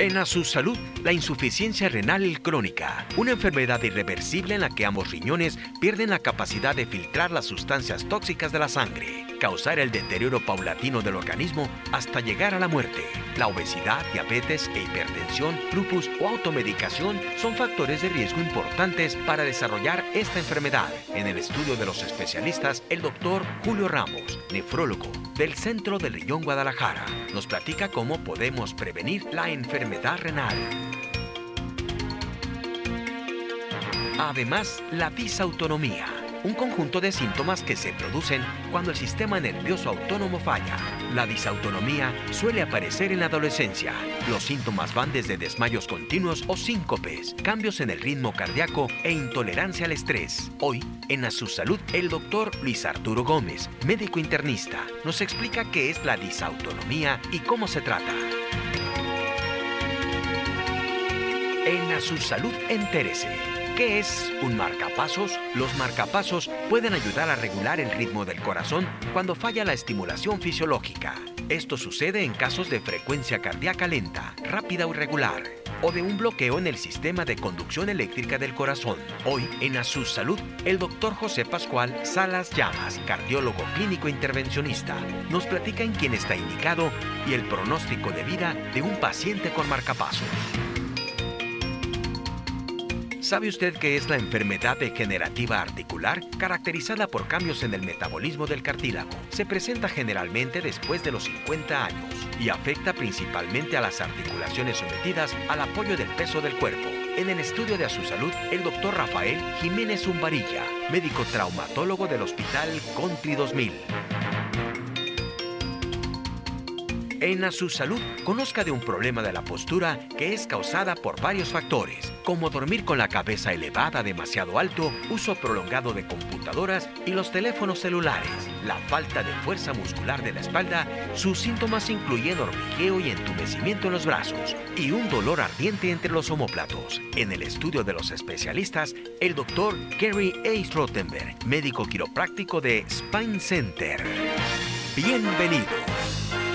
En A Su Salud, la insuficiencia renal crónica, una enfermedad irreversible en la que ambos riñones pierden la capacidad de filtrar las sustancias tóxicas de la sangre, causar el deterioro paulatino del organismo hasta llegar a la muerte. La obesidad, diabetes e hipertensión, lupus o automedicación son factores de riesgo importantes para desarrollar esta enfermedad. En el estudio de los especialistas, el doctor Julio Ramos, nefrólogo del Centro del Riñón Guadalajara, nos platica cómo podemos prevenir la enfermedad renal. Además, la disautonomía, un conjunto de síntomas que se producen cuando el sistema nervioso autónomo falla. La disautonomía suele aparecer en la adolescencia. Los síntomas van desde desmayos continuos o síncopes, cambios en el ritmo cardíaco e intolerancia al estrés. Hoy, en A Su Salud, el doctor Luis Arturo Gómez, médico internista, nos explica qué es la disautonomía y cómo se trata. En A Su Salud, entérese. ¿Qué es un marcapasos? Los marcapasos pueden ayudar a regular el ritmo del corazón cuando falla la estimulación fisiológica. Esto sucede en casos de frecuencia cardíaca lenta, rápida o irregular, o de un bloqueo en el sistema de conducción eléctrica del corazón. Hoy, en A Su Salud, el doctor José Pascual Salas Llamas, cardiólogo clínico intervencionista, nos platica en quién está indicado y el pronóstico de vida de un paciente con marcapasos. ¿Sabe usted qué es la enfermedad degenerativa articular? Caracterizada por cambios en el metabolismo del cartílago. Se presenta generalmente después de los 50 años y afecta principalmente a las articulaciones sometidas al apoyo del peso del cuerpo. En el estudio de A Su Salud, el doctor Rafael Jiménez Umbarilla, médico traumatólogo del Hospital Country 2000. En A Su Salud, conozca de un problema de la postura que es causada por varios factores, como dormir con la cabeza elevada demasiado alto, uso prolongado de computadoras y los teléfonos celulares, la falta de fuerza muscular de la espalda. Sus síntomas incluyen hormigueo y entumecimiento en los brazos y un dolor ardiente entre los omóplatos. En el estudio de los especialistas, el doctor Gary A. Rottenberg, médico quiropráctico de Spine Center. Bienvenido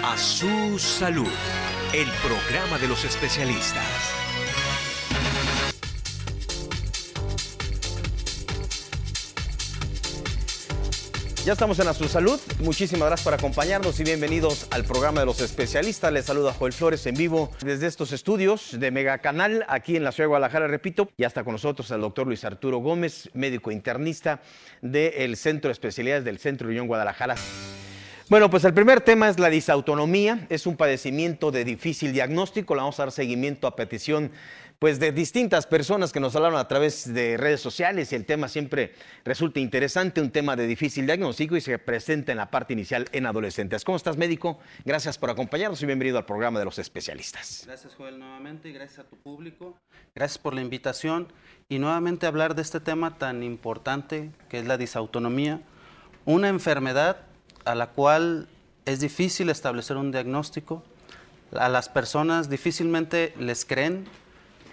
a Su Salud, el programa de los especialistas. Ya estamos en A Su Salud. Muchísimas gracias por acompañarnos y bienvenidos al programa de los especialistas. Les saluda Joel Flores en vivo desde estos estudios de Mega Canal aquí en la ciudad de Guadalajara, repito. Ya está con nosotros el doctor Luis Arturo Gómez, médico internista del Centro de Especialidades del Centro Riñón Guadalajara. Bueno, pues el primer tema es la disautonomía. Es un padecimiento de difícil diagnóstico. Le vamos a dar seguimiento a petición pues de distintas personas que nos hablaron a través de redes sociales y el tema siempre resulta interesante, un tema de difícil diagnóstico y se presenta en la parte inicial en adolescentes. ¿Cómo estás, médico? Gracias por acompañarnos y bienvenido al programa de los especialistas. Gracias, Joel, nuevamente y gracias a tu público. Gracias por la invitación y nuevamente hablar de este tema tan importante que es la disautonomía, una enfermedad a la cual es difícil establecer un diagnóstico. A las personas difícilmente les creen.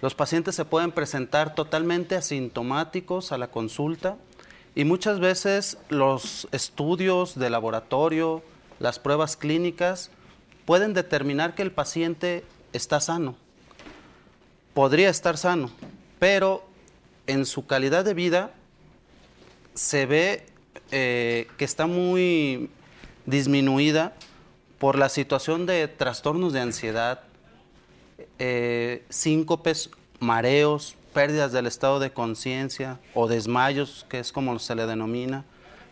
Los pacientes se pueden presentar totalmente asintomáticos a la consulta y muchas veces los estudios de laboratorio, las pruebas clínicas, pueden determinar que el paciente está sano. Podría estar sano, pero en su calidad de vida se ve que está muy disminuida por la situación de trastornos de ansiedad, síncopes, mareos, pérdidas del estado de conciencia o desmayos, que es como se le denomina,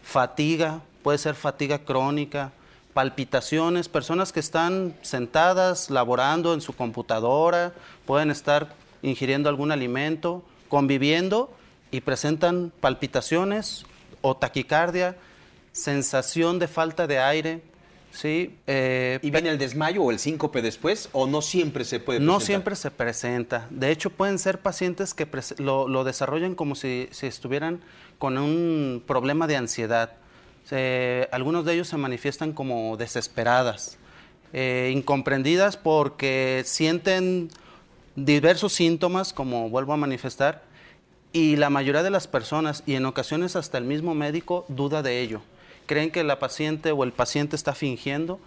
fatiga, puede ser fatiga crónica, palpitaciones, personas que están sentadas, laborando en su computadora, pueden estar ingiriendo algún alimento, conviviendo y presentan palpitaciones o taquicardia, sensación de falta de aire. Sí, ¿Y viene el desmayo o el síncope después o no siempre se puede presentar? No siempre se presenta. De hecho, pueden ser pacientes que lo desarrollan como si estuvieran con un problema de ansiedad. Algunos de ellos se manifiestan como desesperadas, incomprendidas porque sienten diversos síntomas, como vuelvo a manifestar, y la mayoría de las personas, y en ocasiones hasta el mismo médico, duda de ello. Creen que la paciente o el paciente está fingiendo.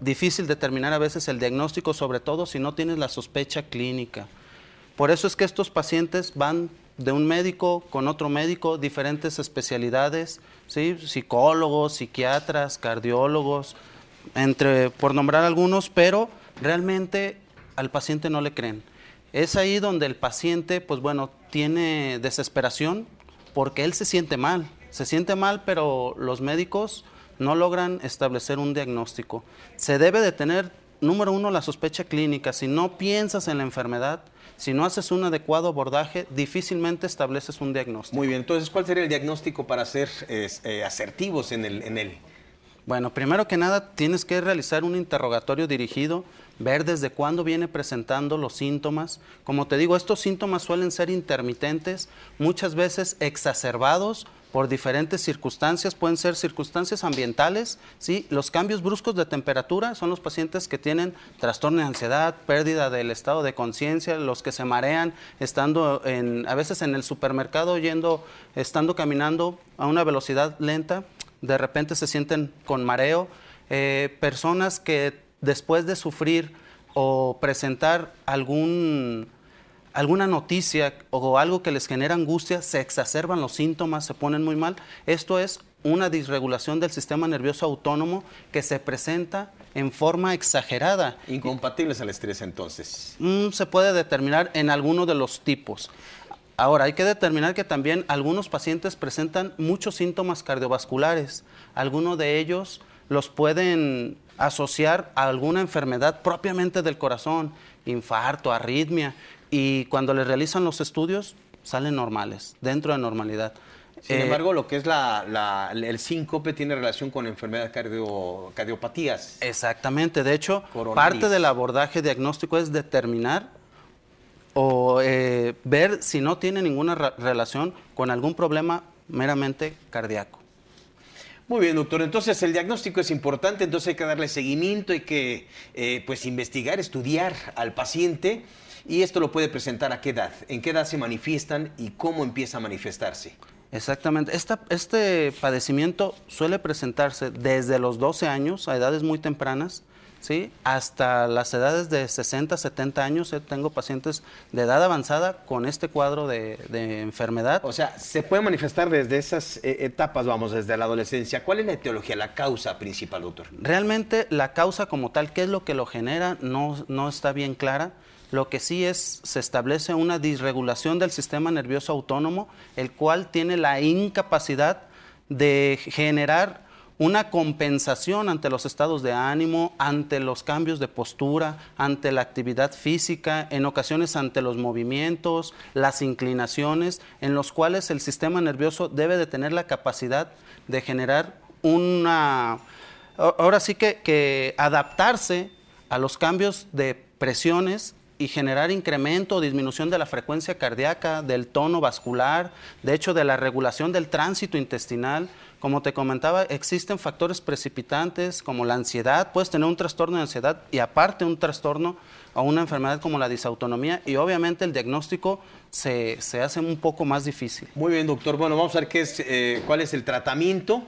difícil determinar a veces el diagnóstico, sobre todo si no tienes la sospecha clínica. Por eso es que estos pacientes van de un médico con otro médico, diferentes especialidades, ¿sí? Psicólogos, psiquiatras, cardiólogos, por nombrar algunos, pero realmente al paciente no le creen. Es ahí donde el paciente, pues bueno, tiene desesperación porque él se siente mal, pero los médicos no logran establecer un diagnóstico. Se debe de tener, número uno, la sospecha clínica. Si no piensas en la enfermedad, si no haces un adecuado abordaje, difícilmente estableces un diagnóstico. Muy bien, entonces, ¿cuál sería el diagnóstico para ser asertivos en él? Bueno, primero que nada, tienes que realizar un interrogatorio dirigido, ver desde cuándo viene presentando los síntomas. Como te digo, estos síntomas suelen ser intermitentes, muchas veces exacerbados por diferentes circunstancias, pueden ser circunstancias ambientales, ¿sí? Los cambios bruscos de temperatura son los pacientes que tienen trastorno de ansiedad, pérdida del estado de conciencia, los que se marean estando a veces en el supermercado, estando caminando a una velocidad lenta, de repente se sienten con mareo, personas que después de sufrir o presentar alguna noticia o algo que les genera angustia, se exacerban los síntomas, se ponen muy mal. Esto es una disregulación del sistema nervioso autónomo que se presenta en forma exagerada. Incompatibles al estrés, entonces. Se puede determinar en alguno de los tipos. Ahora, hay que determinar que también algunos pacientes presentan muchos síntomas cardiovasculares. Algunos de ellos los pueden asociar a alguna enfermedad propiamente del corazón, infarto, arritmia, y cuando les realizan los estudios salen normales, dentro de normalidad. Sin embargo, lo que es el síncope tiene relación con enfermedades cardiopatías. Exactamente, de hecho, parte del abordaje diagnóstico es determinar o ver si no tiene ninguna relación con algún problema meramente cardíaco. Muy bien, doctor. Entonces, el diagnóstico es importante, entonces hay que darle seguimiento, hay que investigar, estudiar al paciente. ¿Y esto lo puede presentar a qué edad? ¿En qué edad se manifiestan y cómo empieza a manifestarse? Exactamente. Este padecimiento suele presentarse desde los 12 años, a edades muy tempranas, ¿sí? Hasta las edades de 60, 70 años. Tengo pacientes de edad avanzada con este cuadro de enfermedad. O sea, se puede manifestar desde esas etapas, desde la adolescencia. ¿Cuál es la etiología, la causa principal, doctor? Realmente la causa como tal, qué es lo que lo genera, no está bien clara. Lo que sí se establece una disregulación del sistema nervioso autónomo, el cual tiene la incapacidad de generar una compensación ante los estados de ánimo, ante los cambios de postura, ante la actividad física, en ocasiones ante los movimientos, las inclinaciones, en los cuales el sistema nervioso debe de tener la capacidad de generar ahora sí que adaptarse a los cambios de presiones y generar incremento o disminución de la frecuencia cardíaca, del tono vascular, de hecho de la regulación del tránsito intestinal. Como te comentaba, existen factores precipitantes como la ansiedad. Puedes tener un trastorno de ansiedad y aparte un trastorno o una enfermedad como la disautonomía, y obviamente el diagnóstico se hace un poco más difícil. Muy bien, doctor. Bueno, vamos a ver cuál es el tratamiento.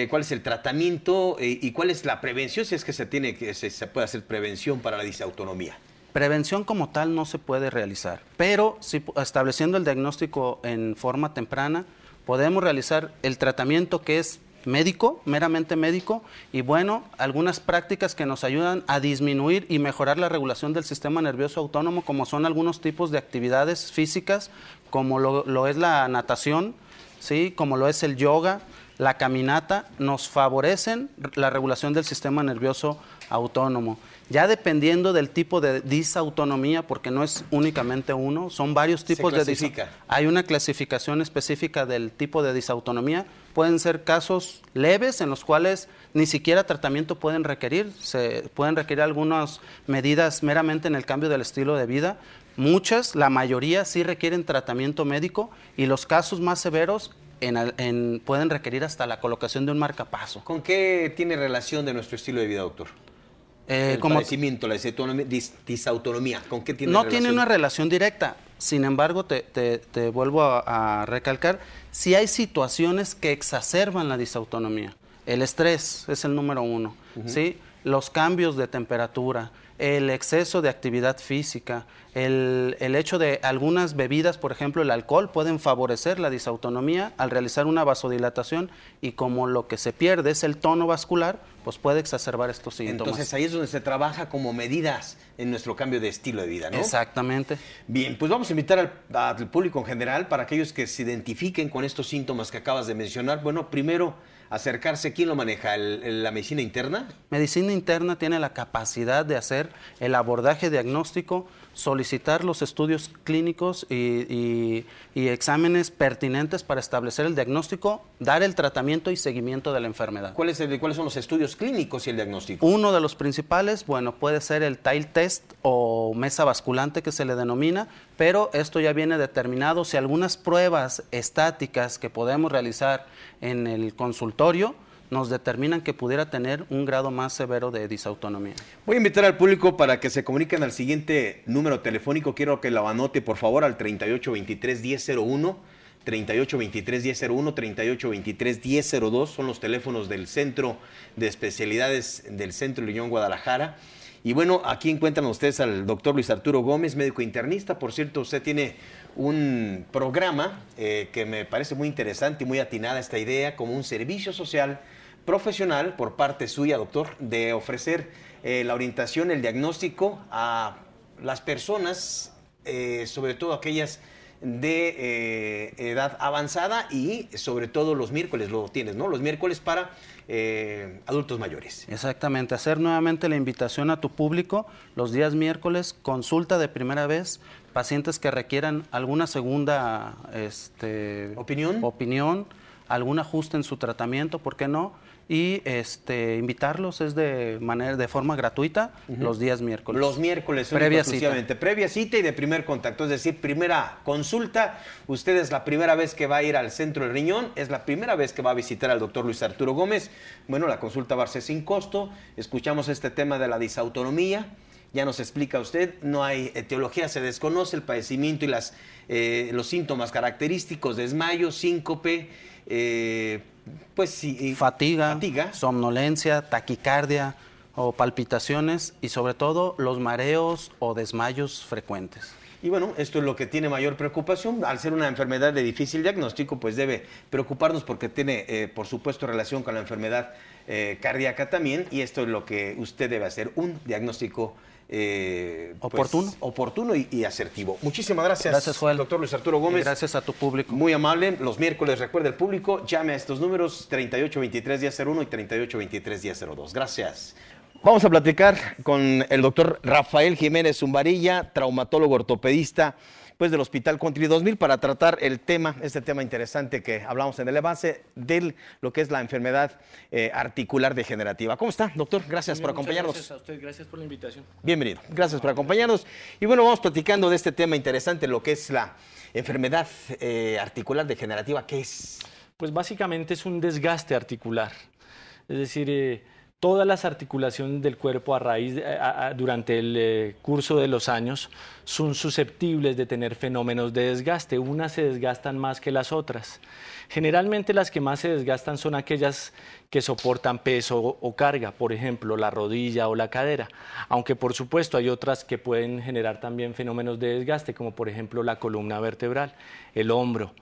¿Cuál es el tratamiento y cuál es la prevención, si es que se puede hacer prevención para la disautonomía? Prevención como tal no se puede realizar, pero si estableciendo el diagnóstico en forma temprana, podemos realizar el tratamiento que es médico, meramente médico, y bueno, algunas prácticas que nos ayudan a disminuir y mejorar la regulación del sistema nervioso autónomo, como son algunos tipos de actividades físicas, como lo es la natación, ¿sí? Como lo es el yoga, la caminata, nos favorecen la regulación del sistema nervioso autónomo. Ya dependiendo del tipo de disautonomía, porque no es únicamente uno, son varios tipos de disautonomía. Hay una clasificación específica del tipo de disautonomía. Pueden ser casos leves en los cuales ni siquiera tratamiento pueden requerir. Se pueden requerir algunas medidas meramente en el cambio del estilo de vida. La mayoría sí requieren tratamiento médico, y los casos más severos pueden requerir hasta la colocación de un marcapaso. ¿Con qué tiene relación de nuestro estilo de vida, doctor? El padecimiento, la disautonomía, ¿con qué tiene relación? No tiene una relación directa. Sin embargo, te vuelvo a recalcar, si hay situaciones que exacerban la disautonomía. El estrés es el número uno, ¿sí? los cambios de temperatura, el exceso de actividad física, el hecho de algunas bebidas, por ejemplo el alcohol, pueden favorecer la disautonomía al realizar una vasodilatación, y como lo que se pierde es el tono vascular, pues puede exacerbar estos síntomas. Entonces ahí es donde se trabaja como medidas en nuestro cambio de estilo de vida, ¿no? Exactamente. Bien, pues vamos a invitar al público en general, para aquellos que se identifiquen con estos síntomas que acabas de mencionar. Bueno, primero acercarse. ¿Quién lo maneja? ¿La medicina interna? Medicina interna tiene la capacidad de hacer el abordaje diagnóstico, solicitar los estudios clínicos y exámenes pertinentes para establecer el diagnóstico, dar el tratamiento y seguimiento de la enfermedad. ¿Cuáles son los estudios clínicos y el diagnóstico? Uno de los principales, bueno, puede ser el Tile Test o mesa basculante, que se le denomina, pero esto ya viene determinado. Si algunas pruebas estáticas que podemos realizar en el consultorio nos determinan que pudiera tener un grado más severo de disautonomía. Voy a invitar al público para que se comuniquen al siguiente número telefónico. Quiero que lo anote, por favor, al 3823-1001, 3823-1001, 3823-1002. Son los teléfonos del Centro de Especialidades del Centro Riñón Guadalajara. Y bueno, aquí encuentran ustedes al doctor Luis Arturo Gómez, médico internista. Por cierto, usted tiene un programa que me parece muy interesante y muy atinada esta idea, como un servicio social profesional por parte suya, doctor, de ofrecer la orientación, el diagnóstico a las personas, sobre todo aquellas de edad avanzada, y sobre todo los miércoles lo tienes, ¿no? Los miércoles para adultos mayores. Exactamente, hacer nuevamente la invitación a tu público los días miércoles, consulta de primera vez, pacientes que requieran alguna segunda opinión, algún ajuste en su tratamiento, ¿por qué no? Y invitarlos de forma gratuita los días miércoles. Los miércoles, previa cita. Previa cita y de primer contacto, es decir, primera consulta. Usted es la primera vez que va a ir al Centro del Riñón, es la primera vez que va a visitar al doctor Luis Arturo Gómez. Bueno, la consulta va a ser sin costo. Escuchamos este tema de la disautonomía. Ya nos explica usted, no hay etiología, se desconoce el padecimiento y los síntomas característicos: desmayo, síncope, fatiga, somnolencia, taquicardia o palpitaciones, y sobre todo los mareos o desmayos frecuentes. Y bueno, esto es lo que tiene mayor preocupación. Al ser una enfermedad de difícil diagnóstico, pues debe preocuparnos, porque tiene, por supuesto, relación con la enfermedad cardíaca también, y esto es lo que usted debe hacer, un diagnóstico oportuno y asertivo. Muchísimas gracias. Gracias, Joel. Doctor Luis Arturo Gómez. Y gracias a tu público. Muy amable. Los miércoles, recuerde el público, llame a estos números 3823-1001 y 3823-1002. Gracias. Vamos a platicar con el doctor Rafael Jiménez Zumbarilla, traumatólogo ortopedista, pues del Hospital Country 2000, para tratar este tema interesante que hablamos en el avance de lo que es la enfermedad articular degenerativa. ¿Cómo está, doctor? Gracias por acompañarnos. Gracias a usted, gracias por la invitación. Bienvenido, gracias por acompañarnos. Y bueno, vamos platicando de este tema interesante, lo que es la enfermedad articular degenerativa. ¿Qué es? Pues básicamente es un desgaste articular, es decir, todas las articulaciones del cuerpo durante el curso de los años son susceptibles de tener fenómenos de desgaste. Unas se desgastan más que las otras. Generalmente las que más se desgastan son aquellas que soportan peso o carga, por ejemplo, la rodilla o la cadera. Aunque por supuesto hay otras que pueden generar también fenómenos de desgaste, como por ejemplo la columna vertebral, el hombro.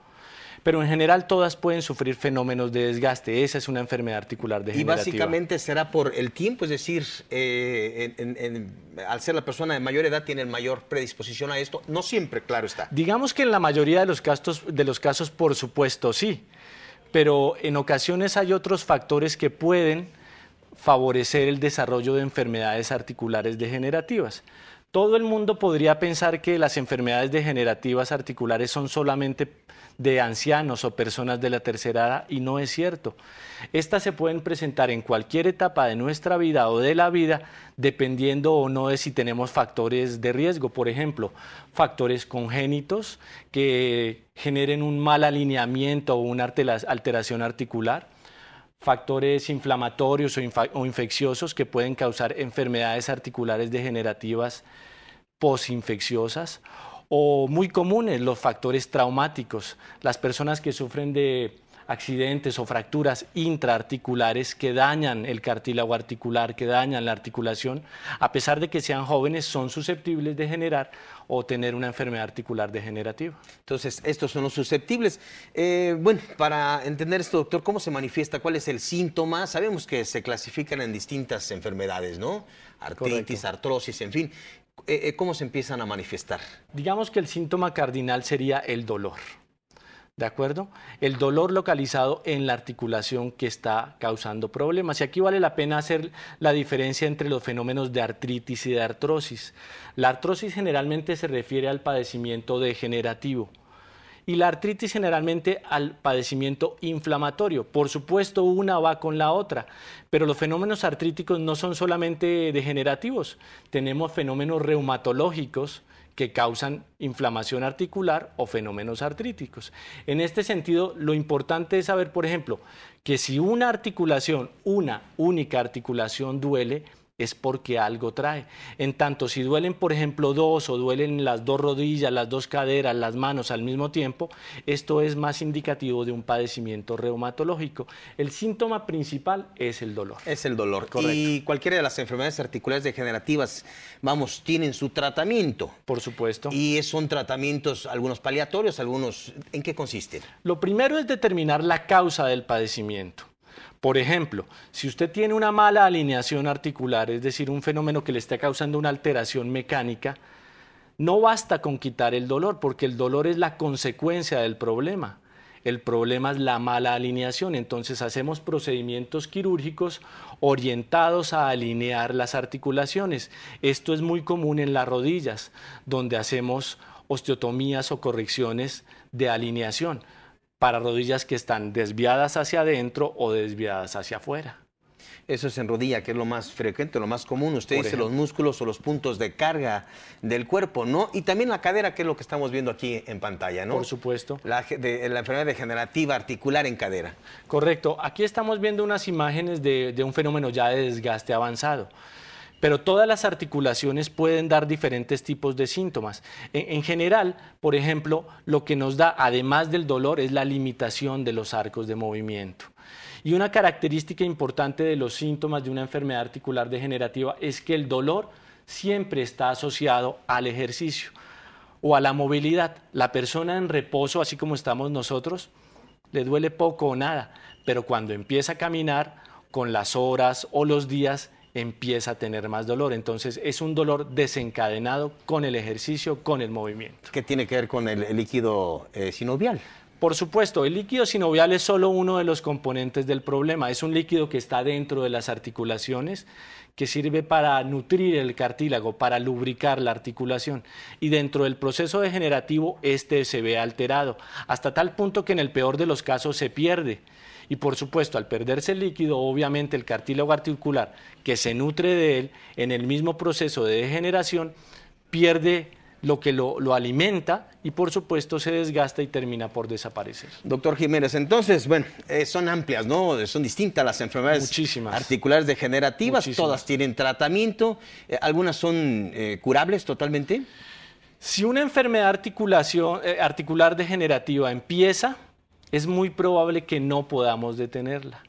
Pero en general todas pueden sufrir fenómenos de desgaste. Esa es una enfermedad articular degenerativa. Y básicamente será por el tiempo, es decir, al ser la persona de mayor edad tiene mayor predisposición a esto. No siempre, claro está. Digamos que en la mayoría de los casos, por supuesto, sí. Pero en ocasiones hay otros factores que pueden favorecer el desarrollo de enfermedades articulares degenerativas. Todo el mundo podría pensar que las enfermedades degenerativas articulares son solamente de ancianos o personas de la tercera edad, y no es cierto. Estas se pueden presentar en cualquier etapa de nuestra vida o de la vida, dependiendo o no de si tenemos factores de riesgo. Por ejemplo, factores congénitos que generen un mal alineamiento o una alteración articular, factores inflamatorios o infecciosos que pueden causar enfermedades articulares degenerativas posinfecciosas, o muy comunes los factores traumáticos, las personas que sufren de accidentes o fracturas intraarticulares que dañan el cartílago articular, que dañan la articulación, a pesar de que sean jóvenes, son susceptibles de generar o tener una enfermedad articular degenerativa. Entonces, estos son los susceptibles. Bueno, para entender esto, doctor, ¿cómo se manifiesta? ¿Cuál es el síntoma? Sabemos que se clasifican en distintas enfermedades, ¿no? Artritis, Correcto. artrosis, en fin. ¿Cómo se empiezan a manifestar? Digamos que el síntoma cardinal sería el dolor. ¿De acuerdo? El dolor localizado en la articulación que está causando problemas. Y aquí vale la pena hacer la diferencia entre los fenómenos de artritis y de artrosis. La artrosis generalmente se refiere al padecimiento degenerativo y la artritis generalmente al padecimiento inflamatorio. Por supuesto, una va con la otra, pero los fenómenos artríticos no son solamente degenerativos. Tenemos fenómenos reumatológicos que causan inflamación articular o fenómenos artríticos. En este sentido, lo importante es saber, por ejemplo, que si una articulación, una única articulación duele, es porque algo trae. En tanto, si duelen, por ejemplo, dos o duelen las dos rodillas, las dos caderas, las manos al mismo tiempo, esto es más indicativo de un padecimiento reumatológico. El síntoma principal es el dolor. Es el dolor. Correcto. Y cualquiera de las enfermedades articulares degenerativas, vamos, tienen su tratamiento. Por supuesto. Y son tratamientos, algunos paliatorios, algunos... ¿En qué consisten? Lo primero es determinar la causa del padecimiento. Por ejemplo, si usted tiene una mala alineación articular, es decir, un fenómeno que le está causando una alteración mecánica, no basta con quitar el dolor, porque el dolor es la consecuencia del problema. El problema es la mala alineación, entonces hacemos procedimientos quirúrgicos orientados a alinear las articulaciones. Esto es muy común en las rodillas, donde hacemos osteotomías o correcciones de alineación para rodillas que están desviadas hacia adentro o desviadas hacia afuera. Eso es en rodilla, que es lo más frecuente, lo más común. Usted Por dice ejemplo. los músculos o los puntos de carga del cuerpo, ¿no? Y también la cadera, que es lo que estamos viendo aquí en pantalla, ¿no? Por supuesto. La enfermedad degenerativa articular en cadera. Correcto. Aquí estamos viendo unas imágenes de un fenómeno ya de desgaste avanzado. Pero todas las articulaciones pueden dar diferentes tipos de síntomas. En general, por ejemplo, lo que nos da, además del dolor, es la limitación de los arcos de movimiento. Y una característica importante de los síntomas de una enfermedad articular degenerativa es que el dolor siempre está asociado al ejercicio o a la movilidad. La persona en reposo, así como estamos nosotros, le duele poco o nada, pero cuando empieza a caminar, con las horas o los días, empieza a tener más dolor. Entonces es un dolor desencadenado con el ejercicio, con el movimiento. ¿Qué tiene que ver con el líquido sinovial? Por supuesto, el líquido sinovial es solo uno de los componentes del problema. Es un líquido que está dentro de las articulaciones, que sirve para nutrir el cartílago, para lubricar la articulación. Y dentro del proceso degenerativo, este se ve alterado, hasta tal punto que en el peor de los casos se pierde. Y por supuesto, al perderse el líquido, obviamente el cartílago articular que se nutre de él, en el mismo proceso de degeneración, pierde lo que lo alimenta y por supuesto se desgasta y termina por desaparecer. Doctor Jiménez, entonces, bueno, son amplias, ¿no? Son distintas las enfermedades Muchísimas. articulares degenerativas, Muchísimas. todas tienen tratamiento, algunas son curables totalmente. Si una enfermedad articular degenerativa empieza, es muy probable que no podamos detenerla.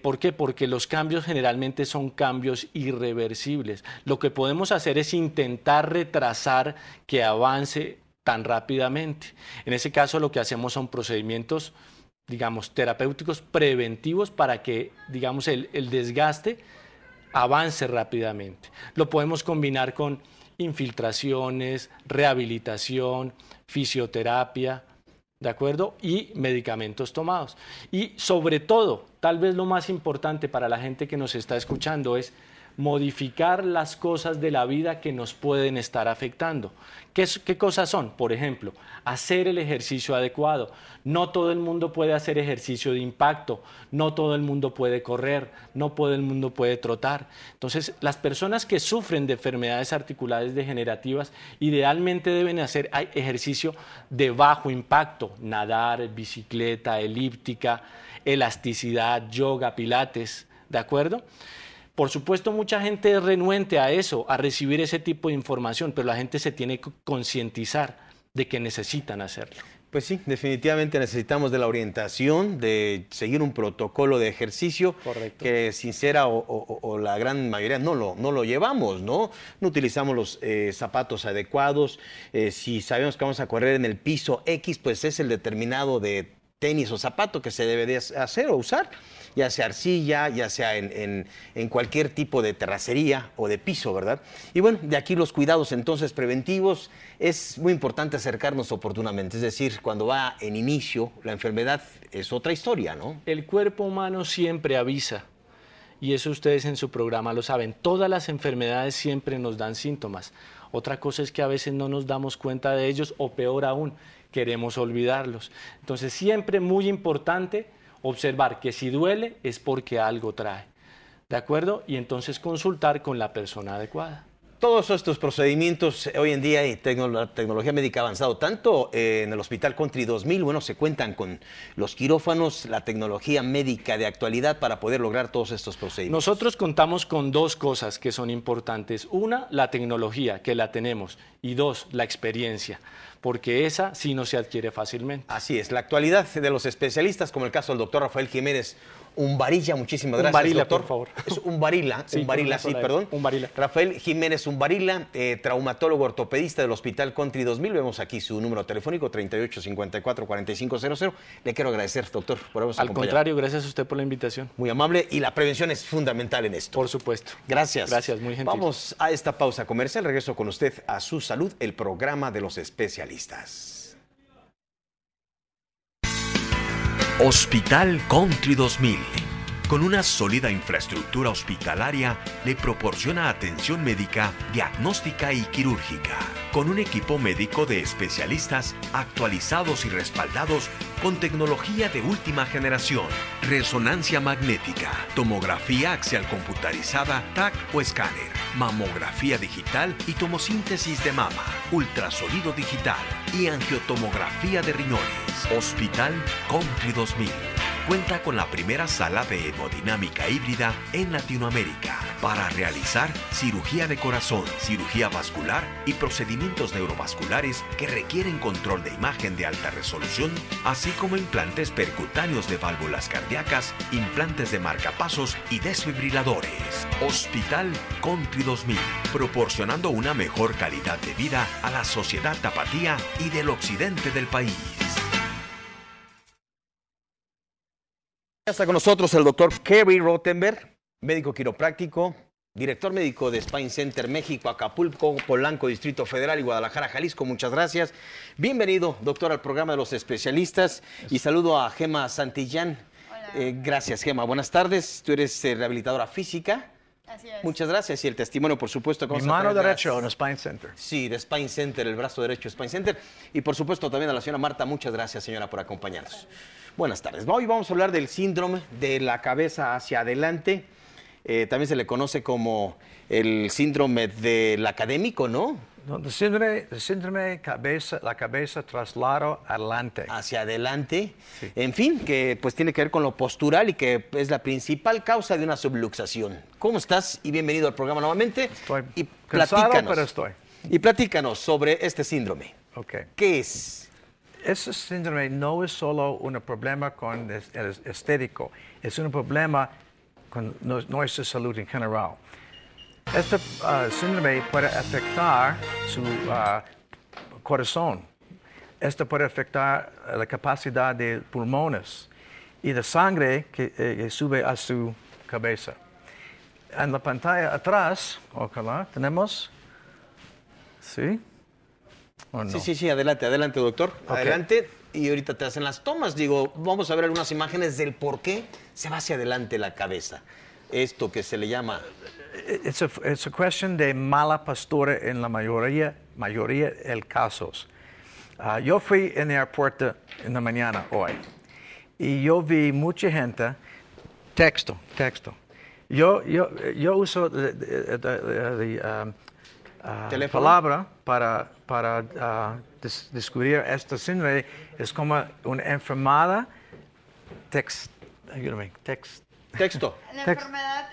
¿Por qué? Porque los cambios generalmente son cambios irreversibles. Lo que podemos hacer es intentar retrasar que avance tan rápidamente. En ese caso lo que hacemos son procedimientos, digamos, terapéuticos preventivos para que, digamos, el desgaste avance rápidamente. Lo podemos combinar con infiltraciones, rehabilitación, fisioterapia, ¿de acuerdo? Y medicamentos tomados. Y sobre todo, tal vez lo más importante para la gente que nos está escuchando es modificar las cosas de la vida que nos pueden estar afectando. ¿Qué cosas son? Por ejemplo, hacer el ejercicio adecuado. No todo el mundo puede hacer ejercicio de impacto, no todo el mundo puede correr, no todo el mundo puede trotar. Entonces, las personas que sufren de enfermedades articulares degenerativas idealmente deben hacer ejercicio de bajo impacto, nadar, bicicleta, elíptica, elasticidad, yoga, pilates, ¿de acuerdo? Por supuesto, mucha gente es renuente a eso, a recibir ese tipo de información, pero la gente se tiene que concientizar de que necesitan hacerlo. Pues sí, definitivamente necesitamos de la orientación, de seguir un protocolo de ejercicio. Correcto. Que sincera o la gran mayoría no lo llevamos, ¿no? No utilizamos los zapatos adecuados. Si sabemos que vamos a correr en el piso X, pues es el determinado de tenis o zapato que se debe de hacer o usar, ya sea arcilla, ya sea en cualquier tipo de terracería o de piso, ¿verdad? Y bueno, de aquí los cuidados entonces preventivos, es muy importante acercarnos oportunamente, es decir, cuando va en inicio la enfermedad es otra historia, ¿no? El cuerpo humano siempre avisa, y eso ustedes en su programa lo saben, todas las enfermedades siempre nos dan síntomas. Otra cosa es que a veces no nos damos cuenta de ellos o peor aún, queremos olvidarlos. Entonces siempre muy importante observar que si duele es porque algo trae, ¿de acuerdo? Y entonces consultar con la persona adecuada. Todos estos procedimientos, hoy en día hay la tecnología médica ha avanzado tanto en el Hospital Country 2000, bueno, se cuentan con los quirófanos, la tecnología médica de actualidad para poder lograr todos estos procedimientos. Nosotros contamos con dos cosas que son importantes. Una, la tecnología, que la tenemos, y dos, la experiencia, porque esa sí no se adquiere fácilmente. Así es, la actualidad de los especialistas, como el caso del doctor Rafael Jiménez Umbarilla, muchísimas gracias, Umbarilla, doctor. por favor. Es Umbarilla, Sí, Umbarilla, sí, perdón. Umbarilla. Rafael Jiménez Umbarilla, traumatólogo ortopedista del Hospital Country 2000. Vemos aquí su número telefónico, 3854-4500. Le quiero agradecer, doctor, por habernos Al acompañado. contrario, gracias a usted por la invitación. Muy amable, y la prevención es fundamental en esto. Por supuesto. Gracias. Gracias, muy gentil. Vamos a esta pausa comercial. Regreso con usted a Su Salud, el programa de los especialistas. Hospital Country 2000, con una sólida infraestructura hospitalaria, le proporciona atención médica, diagnóstica y quirúrgica, con un equipo médico de especialistas actualizados y respaldados con tecnología de última generación, resonancia magnética, tomografía axial computarizada, TAC o escáner, mamografía digital y tomosíntesis de mama, ultrasonido digital y angiotomografía de riñones. Hospital Country 2000 cuenta con la primera sala de hemodinámica híbrida en Latinoamérica para realizar cirugía de corazón, cirugía vascular y procedimientos neurovasculares que requieren control de imagen de alta resolución, así como implantes percutáneos de válvulas cardíacas, implantes de marcapasos y desfibriladores. Hospital Country 2000, proporcionando una mejor calidad de vida a la sociedad tapatía y del occidente del país. Ya está con nosotros el doctor Kerry Rothenberg, médico quiropráctico, director médico de Spine Center México, Acapulco, Polanco, Distrito Federal y Guadalajara, Jalisco. Muchas gracias. Bienvenido, doctor, al programa de los especialistas. Y saludo a Gema Santillán. Hola. Gracias, Gema. Buenas tardes. Tú eres rehabilitadora física. Así es. Muchas gracias. Y el testimonio, por supuesto. Que Mi vamos a mano traer derecha en Spine Center. Sí, de Spine Center, el brazo derecho de Spine Center. Y por supuesto también a la señora Marta. Muchas gracias, señora, por acompañarnos. Buenas tardes. Hoy vamos a hablar del síndrome de la cabeza hacia adelante. También se le conoce como el síndrome del académico, ¿no? No, el síndrome cabeza, la cabeza traslado adelante. Hacia adelante. Sí. En fin, que pues tiene que ver con lo postural y que es la principal causa de una subluxación. ¿Cómo estás? Y bienvenido al programa nuevamente. Estoy y cansado, platícanos, pero estoy. Y platícanos sobre este síndrome. Ok. ¿Qué es? Ese síndrome no es solo un problema con el estético, es un problema con nuestra salud en general. Este síndrome puede afectar su corazón. Este puede afectar la capacidad de pulmones y de sangre que sube a su cabeza. En la pantalla atrás, ojalá, tenemos. ¿Sí? ¿O no? Sí, adelante, doctor. Ok. Adelante. Y ahorita te hacen las tomas. Digo, vamos a ver algunas imágenes del por qué se va hacia adelante la cabeza. Esto que se le llama... Es una cuestión de mala postura en la mayoría de casos. Yo fui en el aeropuerto en la mañana hoy y yo vi mucha gente, texto. Yo uso ¿Teléfono? palabra para descubrir este síndrome. Es como una enfermedad ayúdame, Texto. La Text- enfermedad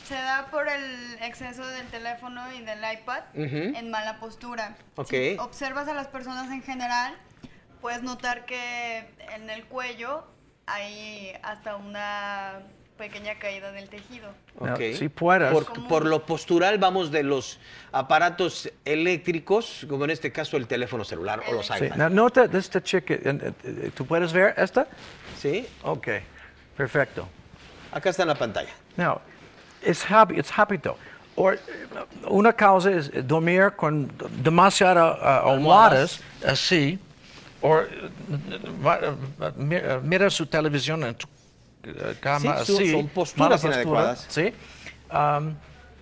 se da por el exceso del teléfono y del iPad en mala postura. Ok. Si observas a las personas en general, puedes notar que en el cuello hay hasta una pequeña caída del tejido. Now, Ok. si puedes, Por lo postural vamos de los aparatos eléctricos, como en este caso el teléfono celular o los sí. iPads. Now, nota esta chica, ¿tú puedes ver esta? ¿Sí? Ok, perfecto. Acá está en la pantalla. Now, it's rápido. Una causa es dormir con demasiadas almohadas, así, o mira su televisión en tu cama, Sí, así. son posturas mala inadecuadas. Sí.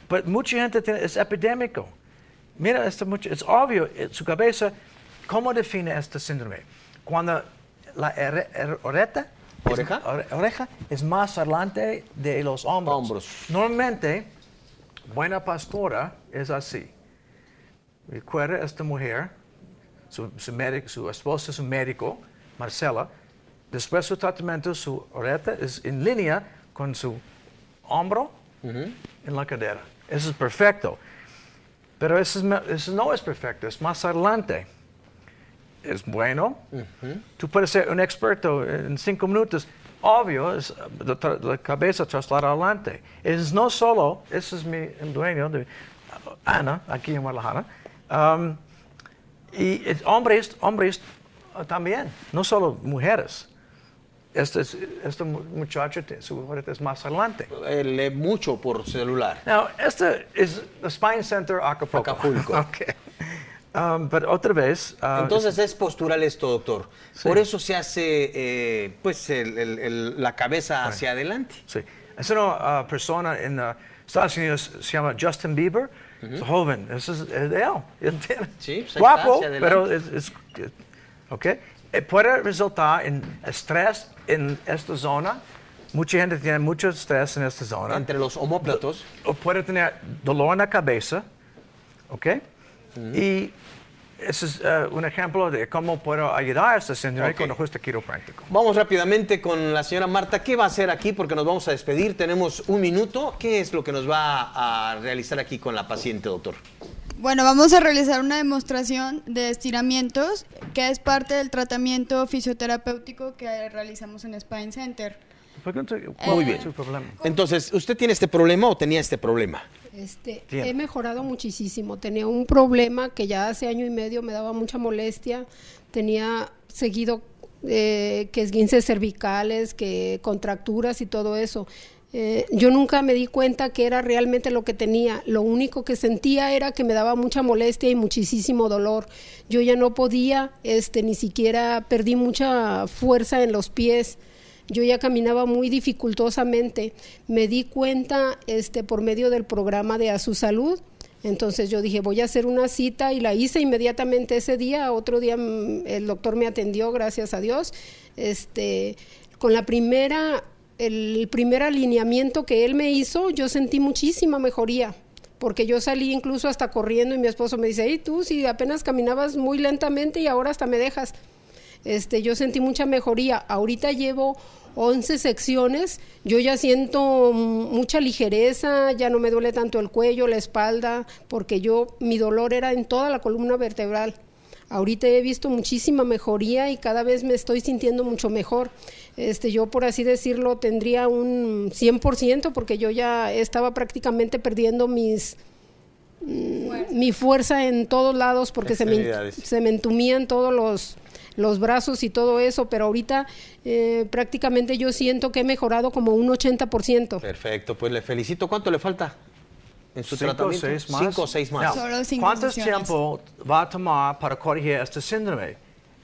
Pero mucha gente es epidémico. Mira, es obvio, su cabeza, ¿cómo define este síndrome? Cuando la oreja es más adelante de los hombros. Normalmente, buena pastora es así. Recuerda esta mujer, su esposo es un médico, Marcela. Después de su tratamiento, su oreja es en línea con su hombro en la cadera. Eso es perfecto. Pero eso no es perfecto, es más adelante. Es bueno. Tú puedes ser un experto en 5 minutos. Obvio, la cabeza traslada adelante. Es no solo, ese es el dueño de Ana, aquí en Guadalajara. Y hombres también, no solo mujeres. Este muchacho, su oreja es más adelante. Lee mucho por celular. Now, este es el Spine Center Acapulco. Okay. Pero otra vez... Entonces es postural esto, doctor. Sí. Por eso se hace pues la cabeza hacia adelante. Sí. Es una persona en Estados Unidos, se llama Justin Bieber. Es joven. Eso es de él. ¿Entiendes? Sí, pues ahí guapo, está, hacia pero adelante. ¿ok? Puede resultar en estrés en esta zona. Mucha gente tiene mucho estrés en esta zona. Entre los omóplatos. O puede tener dolor en la cabeza. ¿Ok? Y ese es un ejemplo de cómo puedo ayudar a este síndrome con ajuste quiropráctico. Vamos rápidamente con la señora Marta. ¿Qué va a hacer aquí? Porque nos vamos a despedir. Tenemos un minuto. ¿Qué es lo que nos va a realizar aquí con la paciente, doctor? Bueno, vamos a realizar una demostración de estiramientos que es parte del tratamiento fisioterapéutico que realizamos en Spine Center. Muy bien. Su problema. Entonces, ¿usted tiene este problema o tenía este problema? He mejorado muchísimo. Tenía un problema que ya hace año y medio me daba mucha molestia. Tenía seguido que esguinces cervicales, que contracturas y todo eso. Yo nunca me di cuenta que era realmente lo que tenía. Lo único que sentía era que me daba mucha molestia y muchísimo dolor. Yo ya no podía, ni siquiera perdí mucha fuerza en los pies. Yo ya caminaba muy dificultosamente. Me di cuenta por medio del programa de A Su Salud. Entonces yo dije, voy a hacer una cita y la hice inmediatamente ese día. Otro día el doctor me atendió, gracias a Dios. Con el primer alineamiento que él me hizo, yo sentí muchísima mejoría. Porque yo salí incluso hasta corriendo y mi esposo me dice, tú si apenas caminabas muy lentamente y ahora hasta me dejas. Yo sentí mucha mejoría. Ahorita llevo 11 secciones, yo ya siento mucha ligereza, ya no me duele tanto el cuello, la espalda, porque mi dolor era en toda la columna vertebral. Ahorita he visto muchísima mejoría y cada vez me estoy sintiendo mucho mejor. Yo, por así decirlo, tendría un 100% porque yo ya estaba prácticamente perdiendo mi fuerza en todos lados porque se me entumían todos los brazos y todo eso, pero ahorita prácticamente yo siento que he mejorado como un 80%. Perfecto, pues le felicito. ¿Cuánto le falta en su 5 tratamiento? 6 más. 5 o 6 más. Solo 5 ¿Cuánto sesiones. tiempo va a tomar para corregir este síndrome?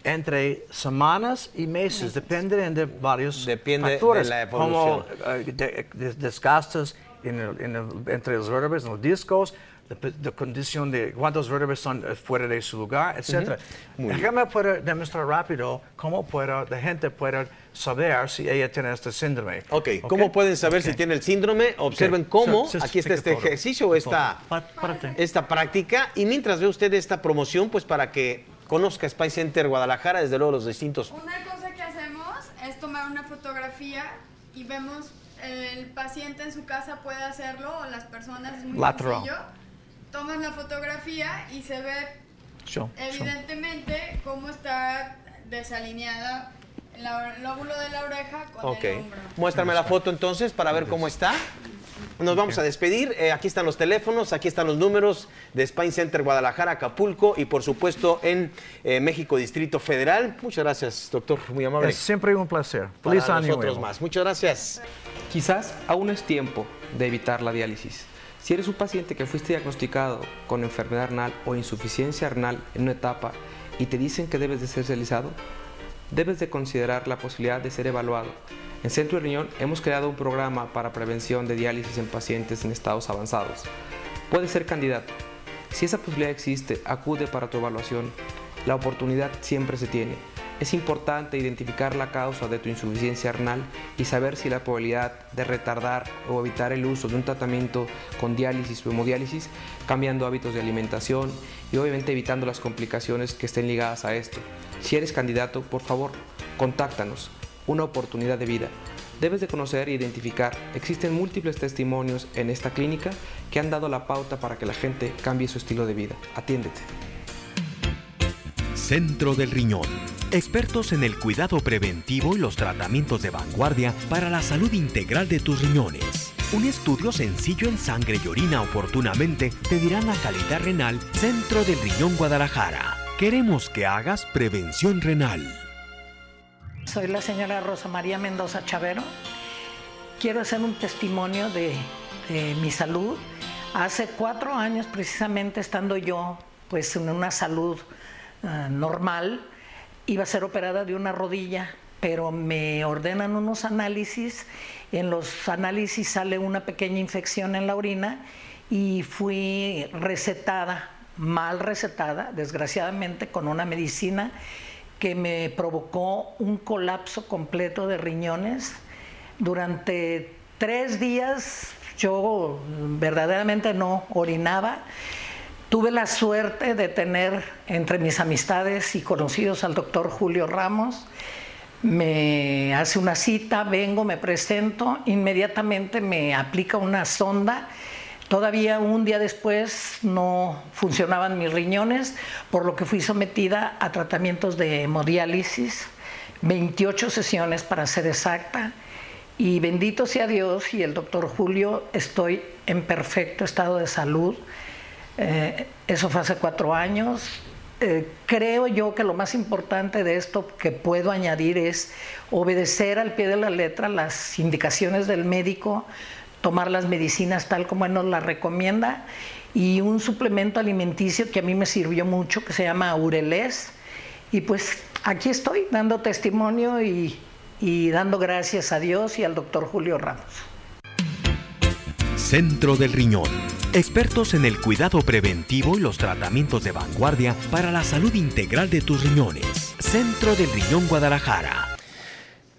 Entre semanas y meses, depende de varios Depende factores, de la evolución. como desgastes entre los vértebras, en los discos, la condición de cuántos vértebras son fuera de su lugar, etc. Déjame poder demostrar rápido cómo la gente puede saber si ella tiene este síndrome. Ok, ¿cómo pueden saber si tiene el síndrome? Observen cómo, aquí está este ejercicio, esta práctica, y mientras ve usted esta promoción, pues para que conozca Spine Center Guadalajara, desde luego los distintos. Una cosa que hacemos es tomar una fotografía y vemos el paciente en su casa puede hacerlo, o las personas, es muy sencillo. Toman la fotografía y se ve evidentemente cómo está desalineada el lóbulo de la oreja con Ok. el hombro. Muéstrame la foto entonces para ver cómo está. Nos vamos a despedir. Aquí están los teléfonos, aquí están los números de Spine Center Guadalajara, Acapulco y por supuesto en México Distrito Federal. Muchas gracias, doctor, muy amable. Es siempre un placer. Para Feliz año nosotros nuevo. más. Muchas gracias. Quizás aún es tiempo de evitar la diálisis. Si eres un paciente que fuiste diagnosticado con enfermedad renal o insuficiencia renal en una etapa y te dicen que debes de ser dializado, debes de considerar la posibilidad de ser evaluado. En Centro de Riñón hemos creado un programa para prevención de diálisis en pacientes en estados avanzados. Puedes ser candidato. Si esa posibilidad existe, acude para tu evaluación. La oportunidad siempre se tiene. Es importante identificar la causa de tu insuficiencia renal y saber si la probabilidad de retardar o evitar el uso de un tratamiento con diálisis o hemodiálisis, cambiando hábitos de alimentación y obviamente evitando las complicaciones que estén ligadas a esto. Si eres candidato, por favor, contáctanos. Una oportunidad de vida. Debes de conocer e identificar. Existen múltiples testimonios en esta clínica que han dado la pauta para que la gente cambie su estilo de vida. Atiéndete. Centro del Riñón. Expertos en el cuidado preventivo y los tratamientos de vanguardia para la salud integral de tus riñones. Un estudio sencillo en sangre y orina oportunamente te dirá la calidad renal. Centro del Riñón Guadalajara. Queremos que hagas prevención renal. Soy la señora Rosa María Mendoza Chavero. Quiero hacer un testimonio de mi salud. Hace 4 años, precisamente estando yo pues, en una salud normal, iba a ser operada de una rodilla, pero me ordenan unos análisis. En los análisis sale una pequeña infección en la orina y fui recetada, mal recetada, desgraciadamente, con una medicina que me provocó un colapso completo de riñones. Durante 3 días yo verdaderamente no orinaba. Tuve la suerte de tener entre mis amistades y conocidos al doctor Julio Ramos. Me hace una cita, vengo, me presento, inmediatamente me aplica una sonda. Todavía un día después no funcionaban mis riñones, por lo que fui sometida a tratamientos de hemodiálisis, 28 sesiones para ser exacta, y bendito sea Dios y el doctor Julio, estoy en perfecto estado de salud. Eso fue hace 4 años. Creo yo que lo más importante de esto que puedo añadir es obedecer al pie de la letra las indicaciones del médico, tomar las medicinas tal como él nos las recomienda, y un suplemento alimenticio que a mí me sirvió mucho, que se llama Aurelés. Y pues aquí estoy dando testimonio y dando gracias a Dios y al doctor Julio Ramos. Centro del Riñón. Expertos en el cuidado preventivo y los tratamientos de vanguardia para la salud integral de tus riñones. Centro del Riñón Guadalajara.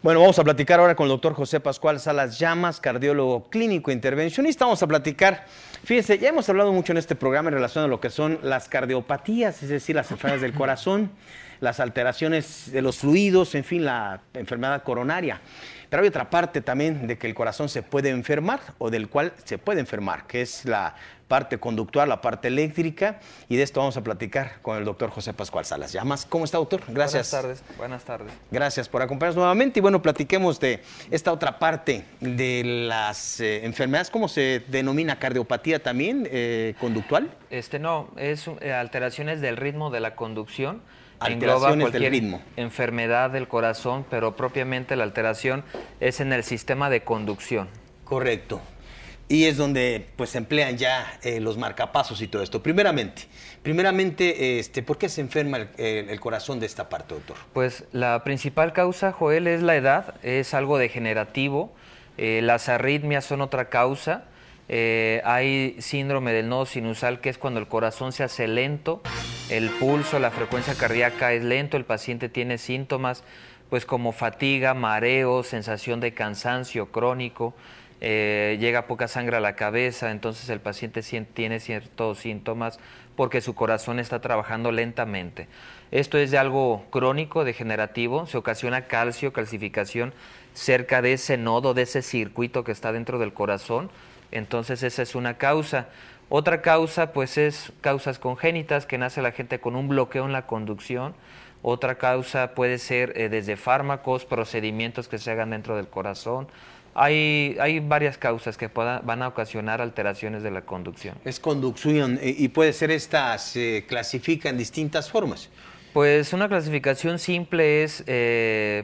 Bueno, vamos a platicar ahora con el doctor José Pascual Salas Llamas, cardiólogo clínico intervencionista. Vamos a platicar, fíjense, ya hemos hablado mucho en este programa en relación a lo que son las cardiopatías, es decir, las enfermedades del corazón, las alteraciones de los fluidos, en fin, la enfermedad coronaria. Pero hay otra parte también de que el corazón se puede enfermar o del cual se puede enfermar, que es la parte conductual, la parte eléctrica, y de esto vamos a platicar con el doctor José Pascual Salas Llamas. ¿Cómo está, doctor? Gracias. Buenas tardes. Gracias por acompañarnos nuevamente y bueno, platiquemos de esta otra parte de las enfermedades. ¿Cómo se denomina? ¿Cardiopatía también conductual? No, es alteraciones del ritmo de la conducción. Alteraciones Engloba cualquier del ritmo. enfermedad del corazón, pero propiamente la alteración es en el sistema de conducción. Correcto. Y es donde pues se emplean ya los marcapasos y todo esto. Primeramente, ¿por qué se enferma el corazón de esta parte, doctor? Pues la principal causa, Joel, es la edad, es algo degenerativo. Las arritmias son otra causa. Hay síndrome del nodo sinusal, que es cuando el corazón se hace lento, el pulso, la frecuencia cardíaca es lento, el paciente tiene síntomas pues como fatiga, mareo, sensación de cansancio crónico, llega poca sangre a la cabeza, entonces el paciente tiene ciertos síntomas porque su corazón está trabajando lentamente. Esto es de algo crónico, degenerativo, se ocasiona calcificación cerca de ese nodo, de ese circuito que está dentro del corazón. Entonces esa es una causa. Otra causa pues es causas congénitas, que nace la gente con un bloqueo en la conducción. Otra causa puede ser desde fármacos, procedimientos que se hagan dentro del corazón. Hay varias causas que van a ocasionar alteraciones de la conducción. Es conducción y puede ser se clasifica en distintas formas. Pues una clasificación simple es,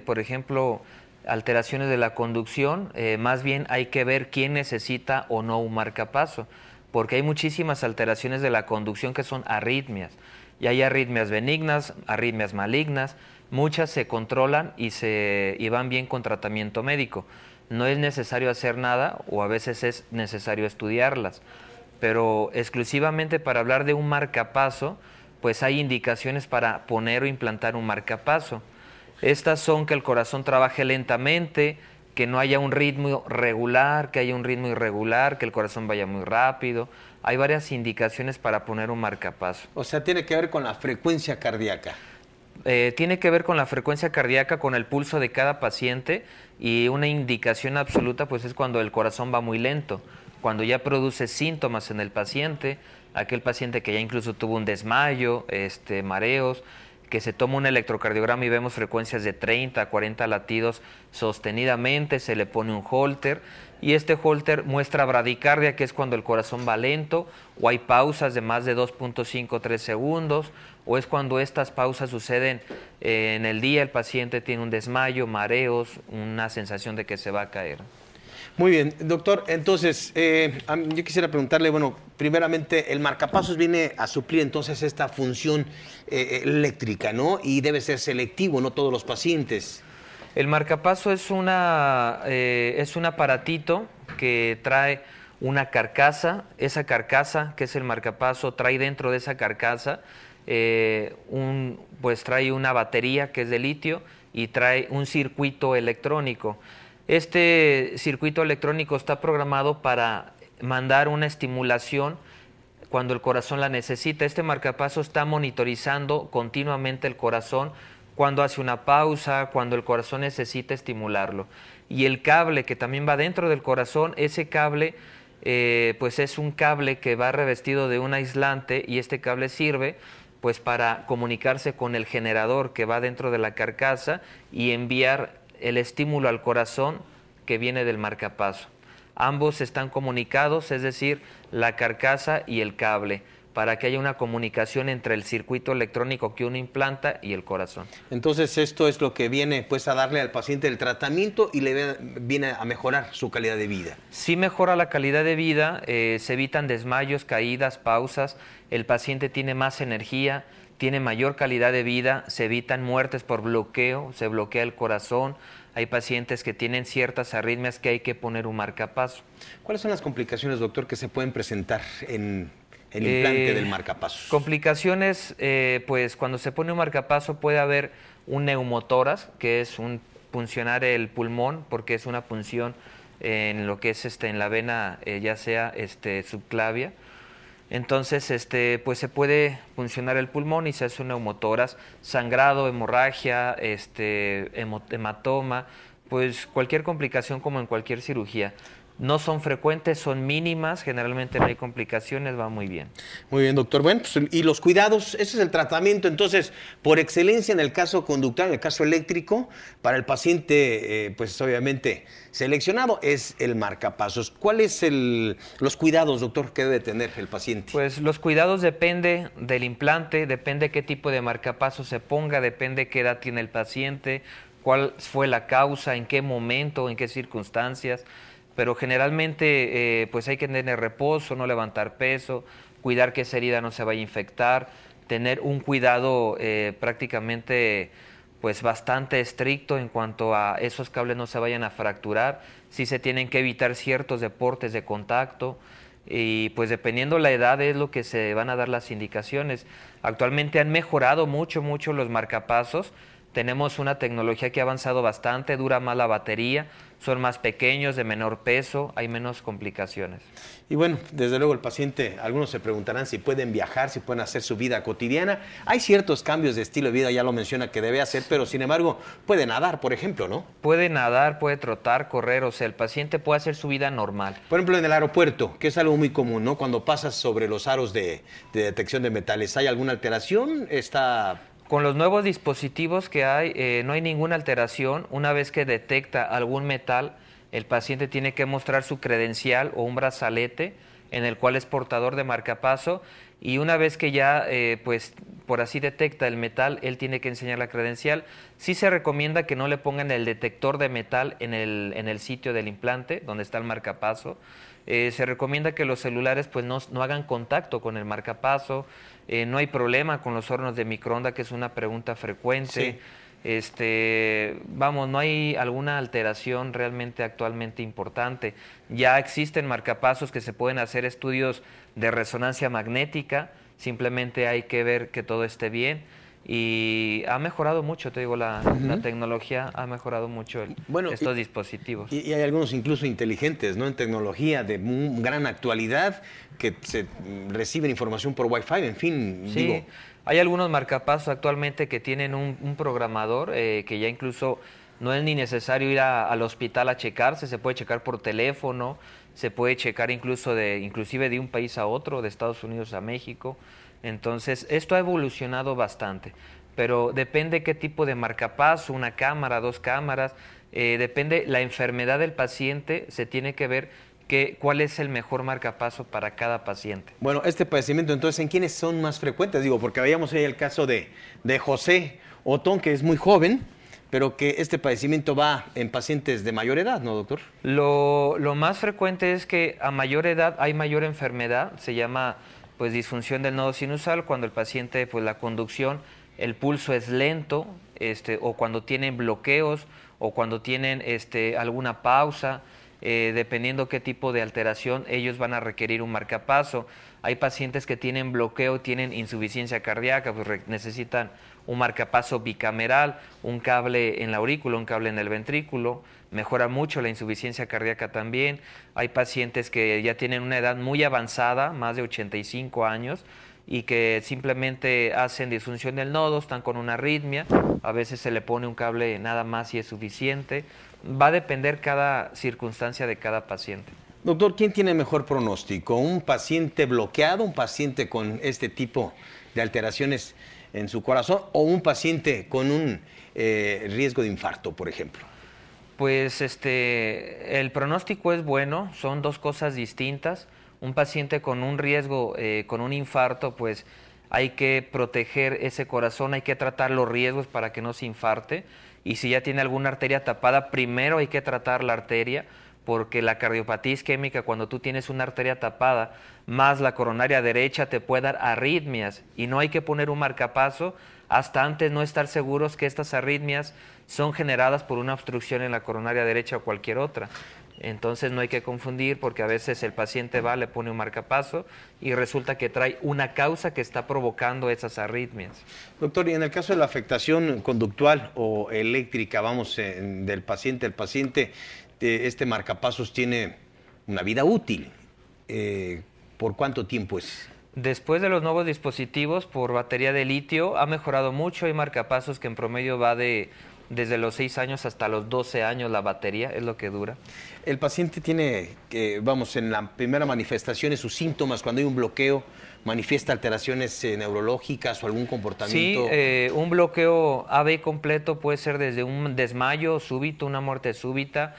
por ejemplo, alteraciones de la conducción. Más bien hay que ver quién necesita o no un marcapaso, porque hay muchísimas alteraciones de la conducción que son arritmias. Y hay arritmias benignas, arritmias malignas, muchas se controlan y van bien con tratamiento médico. No es necesario hacer nada, o a veces es necesario estudiarlas, pero exclusivamente para hablar de un marcapaso, pues hay indicaciones para poner o implantar un marcapaso. Estas son que el corazón trabaje lentamente, que no haya un ritmo regular, que haya un ritmo irregular, que el corazón vaya muy rápido. Hay varias indicaciones para poner un marcapaso. O sea, tiene que ver con la frecuencia cardíaca. Tiene que ver con la frecuencia cardíaca, con el pulso de cada paciente, y una indicación absoluta pues es cuando el corazón va muy lento, cuando ya produce síntomas en el paciente, aquel paciente que ya incluso tuvo un desmayo, mareos, que se toma un electrocardiograma y vemos frecuencias de 30 a 40 latidos sostenidamente, se le pone un holter y este holter muestra bradicardia, que es cuando el corazón va lento, o hay pausas de más de 2.5 3 segundos, o es cuando estas pausas suceden en el día, el paciente tiene un desmayo, mareos, una sensación de que se va a caer. Muy bien, doctor, entonces yo quisiera preguntarle, bueno, primeramente el marcapasos viene a suplir entonces esta función eléctrica, ¿no? Y debe ser selectivo, no todos los pacientes. El marcapaso es un aparatito que trae una carcasa. Esa carcasa, que es el marcapaso, trae dentro de esa carcasa pues trae una batería que es de litio y trae un circuito electrónico. Este circuito electrónico está programado para mandar una estimulación cuando el corazón la necesita. Este marcapaso está monitorizando continuamente el corazón cuando hace una pausa, cuando el corazón necesita estimularlo. Y el cable que también va dentro del corazón, ese cable pues es un cable que va revestido de un aislante, y este cable sirve pues para comunicarse con el generador que va dentro de la carcasa y enviar el estímulo al corazón que viene del marcapaso. Ambos están comunicados, es decir, la carcasa y el cable, para que haya una comunicación entre el circuito electrónico que uno implanta y el corazón. Entonces esto es lo que viene pues a darle al paciente el tratamiento y le viene a mejorar su calidad de vida. Sí mejora la calidad de vida, se evitan desmayos, caídas, pausas, el paciente tiene más energía, tiene mayor calidad de vida, se evitan muertes por bloqueo, se bloquea el corazón. Hay pacientes que tienen ciertas arritmias que hay que poner un marcapaso. ¿Cuáles son las complicaciones, doctor, que se pueden presentar en el implante del marcapasos? Complicaciones, pues cuando se pone un marcapaso puede haber un neumotórax, que es un puncionar el pulmón, porque es una punción en lo que es en la vena, ya sea subclavia. Entonces, pues se puede puncionar el pulmón y se hace un neumotórax, sangrado, hemorragia, hematoma, pues cualquier complicación como en cualquier cirugía. No son frecuentes, son mínimas, generalmente no hay complicaciones, va muy bien. Muy bien, doctor. Bueno, pues, y los cuidados, ese es el tratamiento, entonces, por excelencia en el caso conductual, en el caso eléctrico, para el paciente, pues obviamente seleccionado, es el marcapasos. ¿Cuáles los cuidados, doctor, que debe tener el paciente? Pues los cuidados depende del implante, depende qué tipo de marcapaso se ponga, depende qué edad tiene el paciente, cuál fue la causa, en qué momento, en qué circunstancias. Pero generalmente pues hay que tener reposo, no levantar peso, cuidar que esa herida no se vaya a infectar, tener un cuidado prácticamente pues bastante estricto en cuanto a esos cables no se vayan a fracturar. Sí se tienen que evitar ciertos deportes de contacto y pues dependiendo la edad es lo que se van a dar las indicaciones. Actualmente han mejorado mucho los marcapasos, Tenemos una tecnología que ha avanzado bastante, dura más la batería, son más pequeños, de menor peso, hay menos complicaciones. Y bueno, desde luego el paciente, algunos se preguntarán si pueden viajar, si pueden hacer su vida cotidiana. Hay ciertos cambios de estilo de vida, ya lo menciona que debe hacer, pero sin embargo puede nadar, por ejemplo, ¿no? Puede nadar, puede trotar, correr, o sea, el paciente puede hacer su vida normal. Por ejemplo, en el aeropuerto, que es algo muy común, ¿no? Cuando pasas sobre los aros de detección de metales, ¿hay alguna alteración? Con los nuevos dispositivos que hay, no hay ninguna alteración. Una vez que detecta algún metal, el paciente tiene que mostrar su credencial o un brazalete en el cual es portador de marcapaso, y una vez que ya, pues, por así detecta el metal, él tiene que enseñar la credencial. Sí se recomienda que no le pongan el detector de metal en el sitio del implante, donde está el marcapaso. Se recomienda que los celulares pues no hagan contacto con el marcapaso. No hay problema con los hornos de microondas, que es una pregunta frecuente. No hay alguna alteración realmente actualmente importante. Ya existen marcapasos que se pueden hacer estudios de resonancia magnética, simplemente hay que ver que todo esté bien. Y ha mejorado mucho, te digo, la tecnología ha mejorado mucho estos dispositivos. Y hay algunos incluso inteligentes, ¿no? En tecnología de gran actualidad, que se reciben información por Wi-Fi, en fin. Sí, hay algunos marcapasos actualmente que tienen un programador que ya incluso no es ni necesario ir al hospital a checarse, se puede checar por teléfono, se puede checar inclusive de un país a otro, de Estados Unidos a México. Entonces, esto ha evolucionado bastante, pero depende qué tipo de marcapaso, una cámara, 2 cámaras, depende la enfermedad del paciente, se tiene que ver cuál es el mejor marcapaso para cada paciente. Bueno, este padecimiento, entonces, ¿en quiénes son más frecuentes? Digo, porque veíamos ahí el caso de José Otón, que es muy joven, pero que este padecimiento va en pacientes de mayor edad, ¿no, doctor? Lo más frecuente es que a mayor edad hay mayor enfermedad, se llama pues disfunción del nodo sinusal, cuando el paciente, pues la conducción, el pulso es lento, o cuando tienen bloqueos, o cuando tienen alguna pausa, dependiendo qué tipo de alteración, ellos van a requerir un marcapaso. Hay pacientes que tienen bloqueo, tienen insuficiencia cardíaca, pues necesitan un marcapaso bicameral, un cable en la aurícula, un cable en el ventrículo. Mejora mucho la insuficiencia cardíaca también. Hay pacientes que ya tienen una edad muy avanzada, más de 85 años, y que simplemente hacen disfunción del nodo, están con una arritmia, a veces se le pone un cable nada más y es suficiente. Va a depender cada circunstancia de cada paciente. Doctor, ¿quién tiene mejor pronóstico? ¿Un paciente bloqueado, un paciente con este tipo de alteraciones en su corazón, o un paciente con un riesgo de infarto, por ejemplo? Pues el pronóstico es bueno, son dos cosas distintas. Un paciente con un riesgo, con un infarto, pues hay que proteger ese corazón, hay que tratar los riesgos para que no se infarte. Y si ya tiene alguna arteria tapada, primero hay que tratar la arteria, porque la cardiopatía isquémica, cuando tú tienes una arteria tapada, más la coronaria derecha, te puede dar arritmias, y no hay que poner un marcapaso hasta antes no estar seguros que estas arritmias son generadas por una obstrucción en la coronaria derecha o cualquier otra. Entonces no hay que confundir, porque a veces el paciente va, le pone un marcapaso y resulta que trae una causa que está provocando esas arritmias. Doctor, y en el caso de la afectación conductual o eléctrica, del paciente, este marcapasos tiene una vida útil. ¿Por cuánto tiempo es? Después de los nuevos dispositivos por batería de litio ha mejorado mucho. Hay marcapasos que en promedio va desde los 6 años hasta los 12 años la batería, es lo que dura. El paciente tiene, en la primera manifestación de sus síntomas, cuando hay un bloqueo, manifiesta alteraciones neurológicas o algún comportamiento. Sí, un bloqueo AB completo puede ser desde un desmayo súbito, una muerte súbita,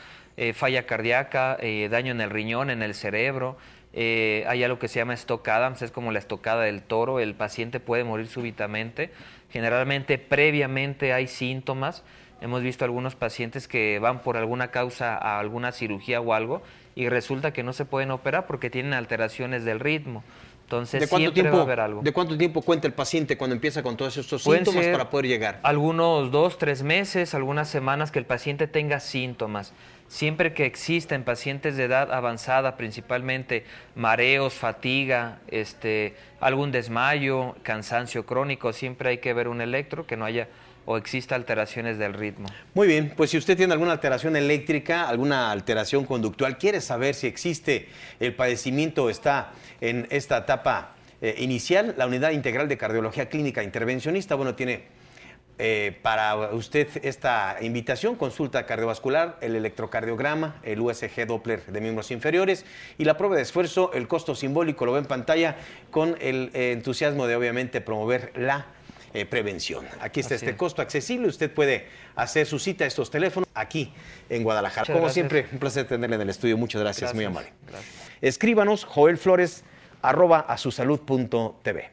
falla cardíaca, daño en el riñón, en el cerebro. Hay algo que se llama Stock Adams, es como la estocada del toro, el paciente puede morir súbitamente. Generalmente previamente hay síntomas. Hemos visto algunos pacientes que van por alguna causa a alguna cirugía o algo y resulta que no se pueden operar porque tienen alteraciones del ritmo. Entonces siempre va a haber algo. ¿De cuánto tiempo cuenta el paciente cuando empieza con todos estos síntomas para poder llegar? Algunos 2, 3 meses, algunas semanas que el paciente tenga síntomas. Siempre que exista en pacientes de edad avanzada, principalmente mareos, fatiga, algún desmayo, cansancio crónico, siempre hay que ver un electro, que no haya o exista alteraciones del ritmo. Muy bien, pues si usted tiene alguna alteración eléctrica, alguna alteración conductual, quiere saber si existe el padecimiento, está en esta etapa inicial, la Unidad Integral de Cardiología Clínica Intervencionista, bueno, tiene para usted esta invitación: consulta cardiovascular, el electrocardiograma, el USG Doppler de miembros inferiores y la prueba de esfuerzo. El costo simbólico lo ve en pantalla, con el entusiasmo de obviamente promover la prevención. Aquí está este costo accesible. Usted puede hacer su cita a estos teléfonos aquí en Guadalajara. Muchas Como gracias. siempre, un placer tenerle en el estudio. Muchas gracias, muy amable. Gracias. Escríbanos joelflores@asusalud.tv.